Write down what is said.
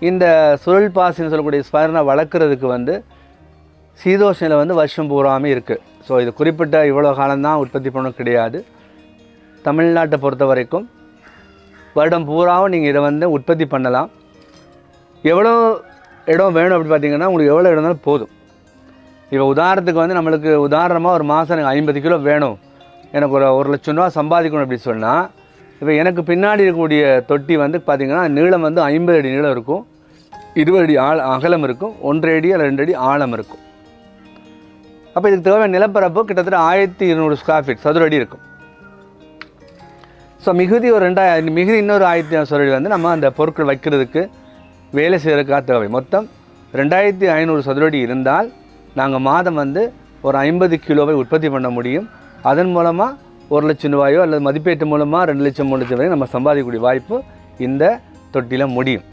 இந்த சுழல் பாசின்னு சொல்லக்கூடிய ஸ்பைருனா வளர்க்குறதுக்கு வந்து சீதோஷ்ணில் வந்து வருஷம் பூராமே இருக்குது. ஸோ இது குறிப்பிட்ட இவ்வளோ காலம்தான் உற்பத்தி பண்ணணும் கிடையாது. தமிழ்நாட்டை பொறுத்த வரைக்கும் வருடம் பூராவும் நீங்கள் இதை வந்து உற்பத்தி பண்ணலாம். எவ்வளோ இடம் வேணும் அப்படி பார்த்தீங்கன்னா உங்களுக்கு எவ்வளோ இடம் இருந்தாலும் போதும். இப்போ உதாரணத்துக்கு வந்து நம்மளுக்கு உதாரணமாக ஒரு மாதம் எனக்கு 50 கிலோ வேணும், எனக்கு ஒரு 1 லட்சம் ரூபா சம்பாதிக்கணும் அப்படி சொன்னால், இப்போ எனக்கு பின்னாடி இருக்கக்கூடிய தொட்டி வந்து பார்த்திங்கன்னா நீளம் வந்து 50 அடி நீளம் இருக்கும், 20 அடி அகலம் இருக்கும், 1.5 அடி அல்ல 2 அடி ஆழம் இருக்கும். அப்போ இதுக்கு தேவையான நிலப்பரப்பு கிட்டத்தட்ட 1200 ஸ்கொயர் ஃபீட் சதுர அடி இருக்கும். ஸோ மிகுதி ஒரு 2000 மிகுதி இன்னொரு 1500 சதுர அடி வந்து நம்ம அந்த பொருட்கள் வைக்கிறதுக்கு வேலை செய்கிறதுக்காக தேவை. மொத்தம் 2500 சதுர அடி இருந்தால் நாங்கள் மாதம் வந்து ஒரு 50 கிலோவை உற்பத்தி பண்ண முடியும். அதன் மூலமாக 1 லட்சம் ரூபாயோ அல்லது மதிப்பீட்டு மூலமாக 2 லட்சம் 3 லட்சம் வரை நம்ம சம்பாதிக்கக்கூடிய வாய்ப்பு இந்த தொட்டியில் முடியும்.